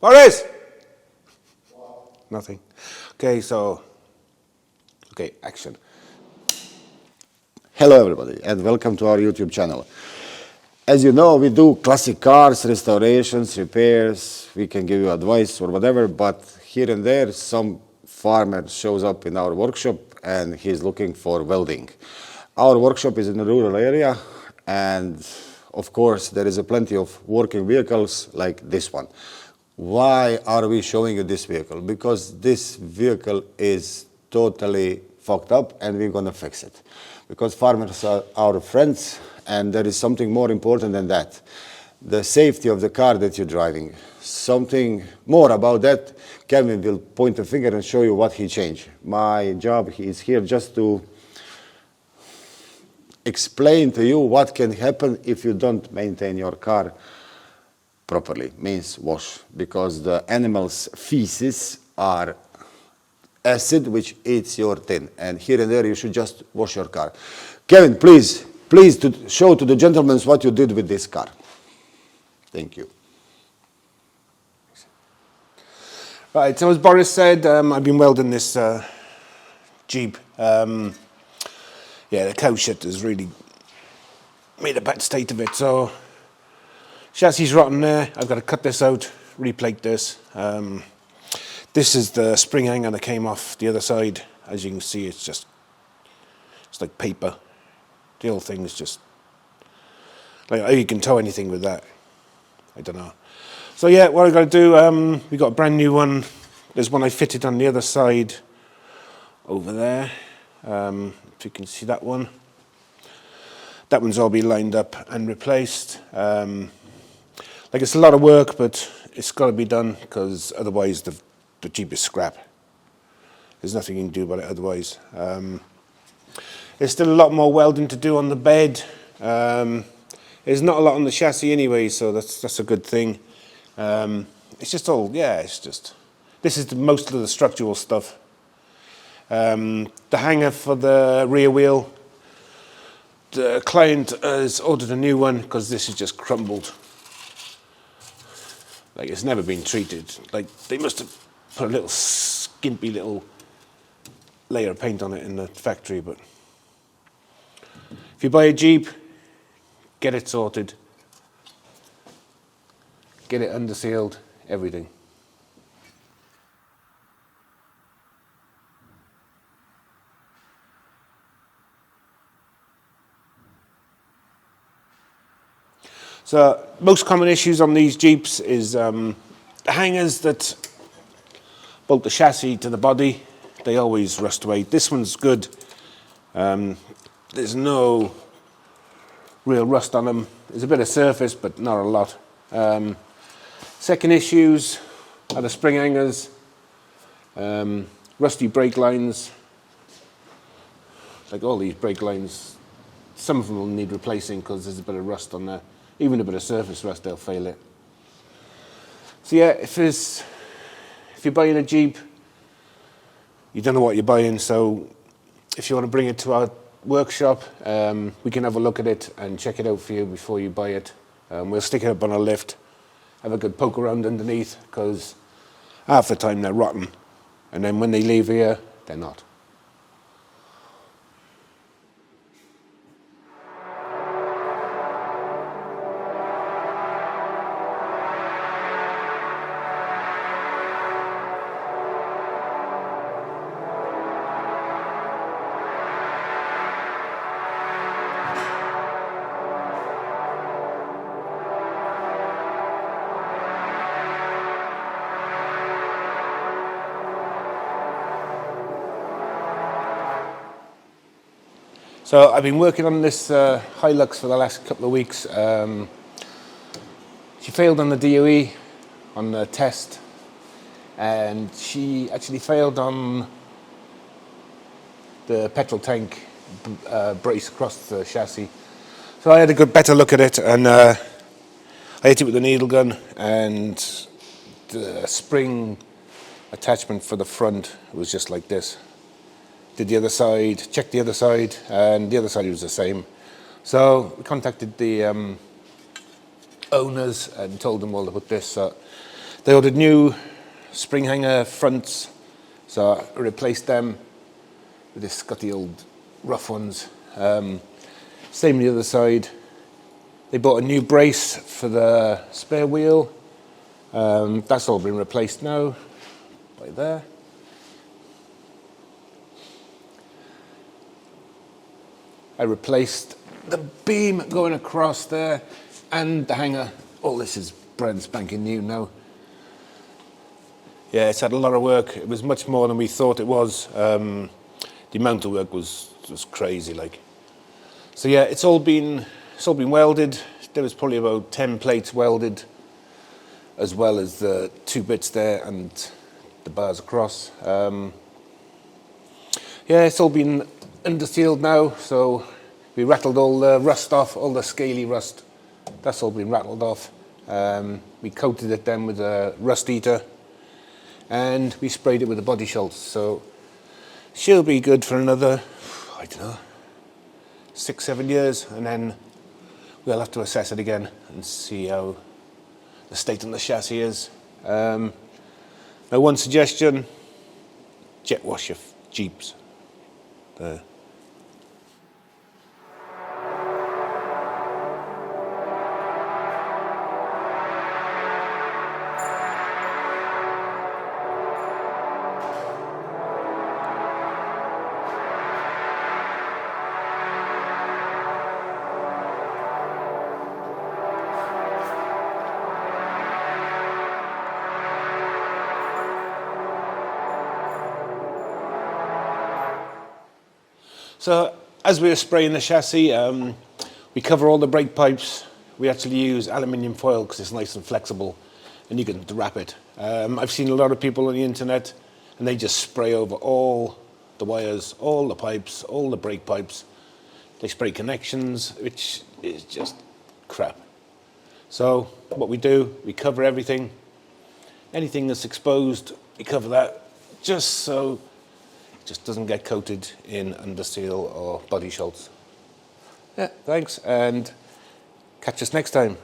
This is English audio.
Boris! Nothing. Okay, action. Hello everybody and welcome to our YouTube channel. As you know, we do classic cars, restorations, repairs, we can give you advice or whatever, but here and there some farmer shows up in our workshop and he's looking for welding. Our workshop is in a rural area and of course there is a plenty of working vehicles like this one. Why are we showing you this vehicle? Because this vehicle is totally fucked up and we're gonna fix it. Because farmers are our friends and there is something more important than that. The safety of the car that you're driving. Something more about that, Kevin will point a finger and show you what he changed. My job is here just to explain to you what can happen if you don't maintain your car properly, means wash, because the animals' feces are acid which eats your tin, and here and there you should just wash your car. Kevin, please to show to the gentlemen what you did with this car. Thank you. Right, so as Boris said, I've been welding this Jeep. Yeah, the cow shit has really made a bad state of it, so chassis is rotten there. I've got to cut this out, replate this. This is the spring hanger that came off the other side. As you can see, it's like paper. The whole thing is just like, how you can tow anything with that, I don't know. So yeah, what I've got to do, we got a brand new one. There's one I fitted on the other side over there. If you can see that one. That one's all been lined up and replaced. Like, it's a lot of work, but it's got to be done because otherwise the Jeep is scrap. There's nothing you can do about it otherwise. There's still a lot more welding to do on the bed. There's not a lot on the chassis anyway, so that's a good thing. It's just all, yeah, it's just, this is most of the structural stuff. The hanger for the rear wheel, the client has ordered a new one because this is just crumbled. Like, it's never been treated. Like, they must have put a little skimpy little layer of paint on it in the factory, but if you buy a Jeep, get it sorted, get it undersealed, everything. So most common issues on these Jeeps is the hangers that bolt the chassis to the body. They always rust away. This one's good. There's no real rust on them. There's a bit of surface, but not a lot. Second issues are the spring hangers, rusty brake lines. Like all these brake lines, some of them will need replacing because there's a bit of rust on there. Even a bit of surface rust, they'll fail it. So yeah, if you're buying a Jeep, you don't know what you're buying, so if you want to bring it to our workshop, we can have a look at it and check it out for you before you buy it. We'll stick it up on a lift, have a good poke around underneath, because half the time they're rotten, and then when they leave here, they're not. So I've been working on this Hilux for the last couple of weeks. She failed on the DOE on the test, and she actually failed on the petrol tank brace across the chassis. So I had a better look at it, and I hit it with a needle gun, and the spring attachment for the front was just like this. Did the other side, checked the other side, and the other side was the same. So we contacted the owners and told them all to put this. They ordered new spring hanger fronts, so I replaced them with this, got the old rough ones. Same on the other side. They bought a new brace for the spare wheel. That's all been replaced now, by there. I replaced the beam going across there and the hanger. All this is brand spanking new now. Yeah, it's had a lot of work. It was much more than we thought it was. The amount of work was crazy, like. So yeah, it's all been welded. There was probably about 10 plates welded, as well as the 2 bits there and the bars across. Yeah, it's all been undersealed now, so we rattled all the rust off, all the scaly rust. That's all been rattled off. We coated it then with a rust eater, and we sprayed it with a body schultz. So she'll be good for another, I don't know, 6-7 years, and then we'll have to assess it again and see how the state of the chassis is. Now, one suggestion: jet wash your Jeeps. There. So as we were spraying the chassis, we cover all the brake pipes. We actually use aluminium foil because it's nice and flexible and you can wrap it. I've seen a lot of people on the internet and they just spray over all the wires, all the pipes, all the brake pipes. They spray connections, which is just crap. So what we do, we cover everything. Anything that's exposed, we cover that, just so it just doesn't get coated in Underseal or body schultz. Yeah, thanks, and catch us next time.